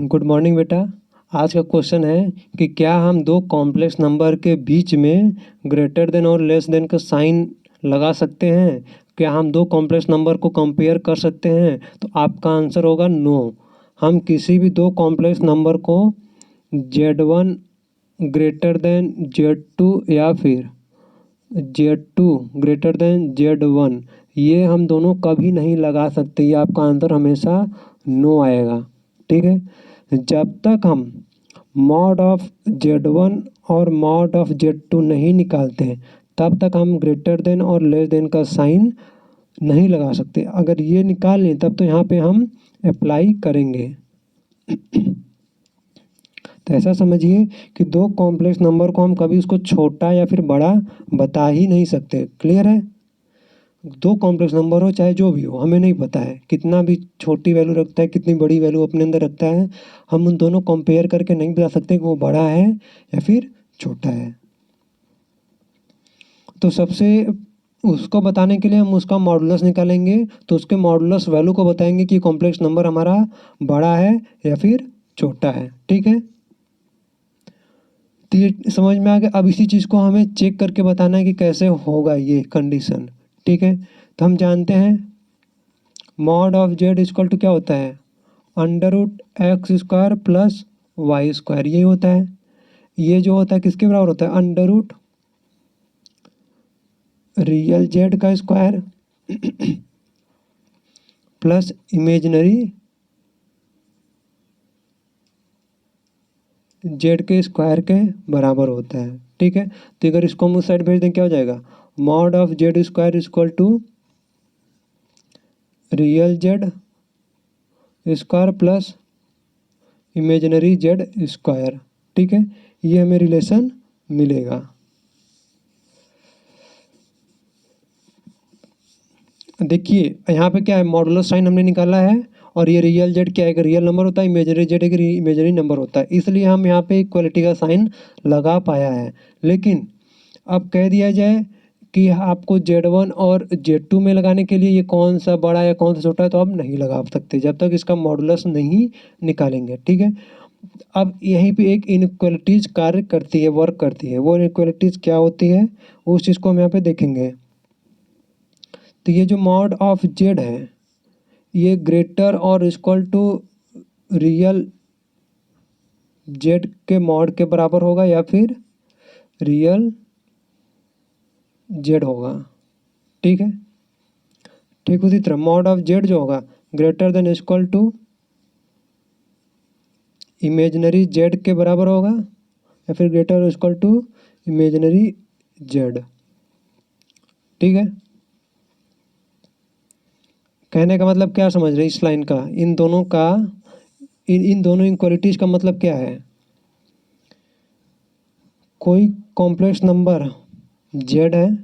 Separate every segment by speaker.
Speaker 1: Good morning बेटा। आज का क्वेश्चन है कि क्या हम दो कॉम्प्लेक्स नंबर के बीच में ग्रेटर देन और लेस देन का साइन लगा सकते हैं? क्या हम दो कॉम्प्लेक्स नंबर को कंपेयर कर सकते हैं? तो आपका आंसर होगा नो। हम किसी भी दो कॉम्प्लेक्स नंबर को Z1 ग्रेटर देन Z2 या फिर Z2 ग्रेटर देन Z1 ये हम दोनों कभी नहीं लगा सकते। ये आपका आंसर हमेशा नो आएगा। ठीक है, जब तक हम मॉड ऑफ Z1 और मॉड ऑफ Z2 नहीं निकालते हैं तब तक हम ग्रेटर देन और लेस देन का साइन नहीं लगा सकते। अगर ये निकाल लें तब तो यहाँ पे हम अप्लाई करेंगे। तो ऐसा समझिए कि दो कॉम्प्लेक्स नंबर को हम कभी उसको छोटा या फिर बड़ा बता ही नहीं सकते। क्लियर है? दो कॉम्प्लेक्स नंबर हो चाहे जो भी हो, हमें नहीं पता है कितना भी छोटी वैल्यू रखता है, कितनी बड़ी वैल्यू अपने अंदर रखता है, हम उन दोनों कंपेयर करके नहीं बता सकते कि वो बड़ा है या फिर छोटा है। तो सबसे उसको बताने के लिए हम उसका मॉडुलस निकालेंगे। तो उसके मॉडुलस वैल्यू को बताएंगे कि कॉम्प्लेक्स नंबर हमारा बड़ा है या फिर छोटा है। ठीक है, तो ये समझ में आ गया। अब इसी चीज़ को हमें चेक करके बताना है कि कैसे होगा ये कंडीशन। ठीक है, तो हम जानते हैं mod of Z equal to क्या होता है, under root x square plus y square, यही होता है। ये जो होता है किसके बराबर होता है, अंडर रूट रियल जेड का स्क्वायर प्लस इमेजिनरी जेड के स्क्वायर के बराबर होता है। ठीक है, तो अगर इसको हम उस साइड भेज दें क्या हो जाएगा, mod of z square equal to real z square plus imaginary z square. ठीक है, ये हमें रिलेशन मिलेगा। देखिए यहाँ पे क्या है, मॉडुलस साइन हमने निकाला है और ये रियल जेड क्या है, एक रियल नंबर होता है, इमेजनरी जेड एक इमेजनरी नंबर होता है, इसलिए हम यहाँ पे इक्वलिटी का साइन लगा पाया है। लेकिन अब कह दिया जाए कि आपको Z1 और Z2 में लगाने के लिए ये कौन सा बड़ा या कौन सा छोटा है, तो आप नहीं लगा सकते जब तक इसका मॉडुलस नहीं निकालेंगे। ठीक है, अब यहीं पे एक इनइक्वलिटीज कार्य करती है, वर्क करती है। वो इनइक्वलिटीज क्या होती है उस चीज़ को हम यहाँ पे देखेंगे। तो ये जो मॉड ऑफ जेड है ये ग्रेटर और इक्वल टू रियल जेड के मॉड के बराबर होगा या फिर रियल जेड होगा। ठीक है, ठीक उसी तरह मॉड ऑफ जेड जो होगा greater than equal to imaginary z के बराबर होगा या फिर greater equal to imaginary z. ठीक है, कहने का मतलब क्या समझ रहे इस लाइन का, इन दोनों का इन दोनों इनक्वालिटीज का मतलब क्या है, कोई कॉम्प्लेक्स नंबर जेड है,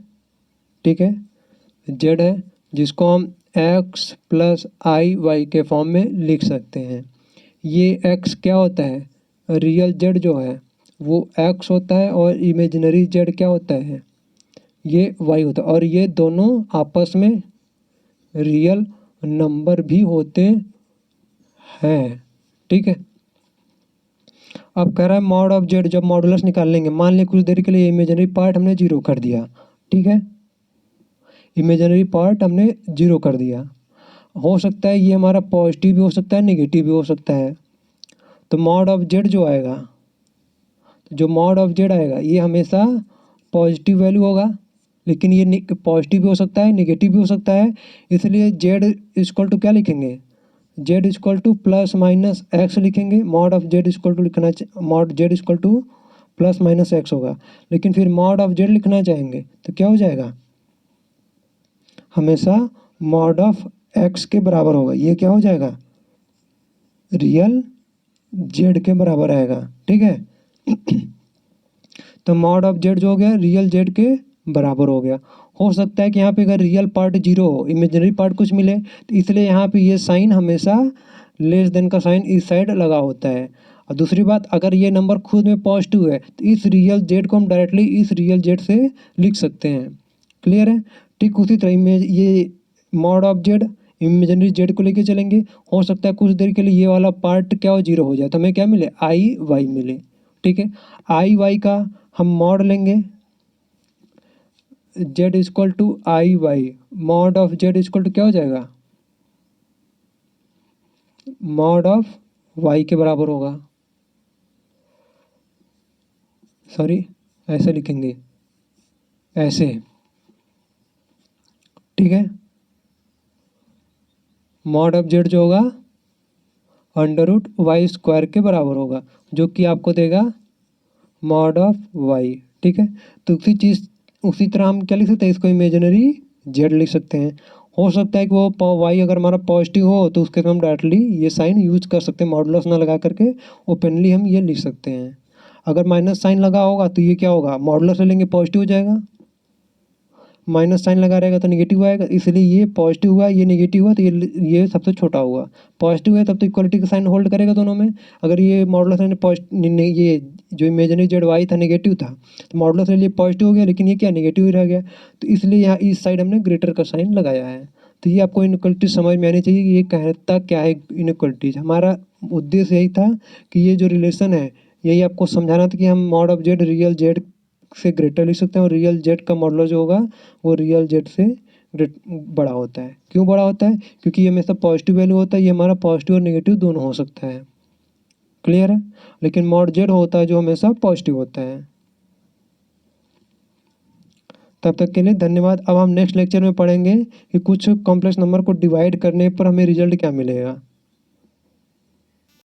Speaker 1: ठीक है, जेड है जिसको हम एक्स प्लस आई वाई के फॉर्म में लिख सकते हैं। ये एक्स क्या होता है, रियल जेड जो है वो एक्स होता है और इमेजिनरी जेड क्या होता है, ये वाई होता है, और ये दोनों आपस में रियल नंबर भी होते हैं। ठीक है, अब कह रहा है मॉड ऑफ जेड, जब मॉडुलस निकाल लेंगे, मान लें कुछ देर के लिए इमेजिनरी पार्ट हमने जीरो कर दिया। ठीक है, इमेजिनरी पार्ट हमने जीरो कर दिया, हो सकता है ये हमारा पॉजिटिव भी हो सकता है, नेगेटिव भी हो सकता है। तो मॉड ऑफ जेड जो आएगा, जो मॉड ऑफ जेड आएगा ये हमेशा पॉजिटिव वैल्यू होगा, लेकिन ये पॉजिटिव भी हो सकता है, नेगेटिव भी हो सकता है। इसलिए जेड इक्वल टू क्या लिखेंगे, Z equal to plus minus X लिखेंगे। Mod of Z equal to लिखना, mod Z equal to plus minus X होगा। लेकिन फिर मॉड ऑफ जेड लिखना चाहेंगे तो क्या हो जाएगा, हमेशा मॉड ऑफ एक्स के बराबर होगा। ये क्या हो जाएगा, रियल जेड के बराबर आएगा। ठीक है, तो मॉड ऑफ जेड जो हो गया रियल जेड के बराबर हो गया। हो सकता है कि यहाँ पे अगर रियल पार्ट जीरो हो, इमेजिनरी पार्ट कुछ मिले, तो इसलिए यहाँ पे ये साइन हमेशा लेस देन का साइन इस साइड लगा होता है। और दूसरी बात, अगर ये नंबर खुद में पॉजिटिव है तो इस रियल जेड को हम डायरेक्टली इस रियल जेड से लिख सकते हैं। क्लियर है? ठीक उसी तरह इमेज ये mod of Z imaginary Z को लेके चलेंगे, हो सकता है कुछ देर के लिए ये वाला पार्ट क्या हो, जीरो हो जाए, तो हमें क्या मिले, आई वाई मिले। ठीक है, आई वाई का हम मॉड लेंगे, z equal to i y, mod of Z equal to क्या हो जाएगा, मॉड ऑफ वाई के बराबर होगा। सॉरी, ऐसे लिखेंगे, ऐसे। ठीक है, मॉड ऑफ जेड जो होगा अंडर रूट वाई स्क्वायर के बराबर होगा, जो कि आपको देगा मॉड ऑफ वाई। ठीक है, तो उसी तरह हम क्या लिख सकते हैं, इसको इमेजिनरी जेड लिख सकते हैं। हो सकता है कि वो वाई अगर हमारा पॉजिटिव हो तो उसके हम डायरेक्टली ये साइन यूज कर सकते हैं, मॉडुलस ना लगा करके ओपनली हम ये लिख सकते हैं। अगर माइनस साइन लगा होगा तो ये क्या होगा, मॉडुलस ले लेंगे, पॉजिटिव हो जाएगा। माइनस साइन लगा रहेगा तो नेगेटिव आएगा, इसलिए ये पॉजिटिव हुआ, ये नेगेटिव हुआ, तो ये सबसे छोटा हुआ। पॉजिटिव है तब तो इक्वलिटी का साइन होल्ड करेगा दोनों में। अगर ये मॉडुलस ये जो इमेजिनरी जेड वाई था नेगेटिव था, तो मॉडुलस के लिए पॉजिटिव हो गया, लेकिन ये क्या नेगेटिव ही रह गया, तो इसलिए यहाँ इस साइड हमने ग्रेटर का साइन लगाया है। तो ये आपको इनइक्वलिटी समझ में आनी चाहिए कि ये कहता क्या है इनइक्वलिटीज। हमारा उद्देश्य यही था कि ये जो रिलेशन है, यही आपको समझाना था कि हम mod of Z real Z से ग्रेटर लिख सकते हैं, और रियल जेड का मॉडुलस जो होगा वो रियल जेड से बड़ा होता है। क्यों बड़ा होता है, क्योंकि ये हमेशा पॉजिटिव वैल्यू होता है, ये हमारा पॉजिटिव और नेगेटिव दोनों हो सकता है। क्लियर है, लेकिन मॉड जेड होता है जो हमेशा पॉजिटिव होता है। तब तक के लिए धन्यवाद। अब हम नेक्स्ट लेक्चर में पढ़ेंगे कि कुछ कॉम्प्लेक्स नंबर को डिवाइड करने पर हमें रिजल्ट क्या मिलेगा।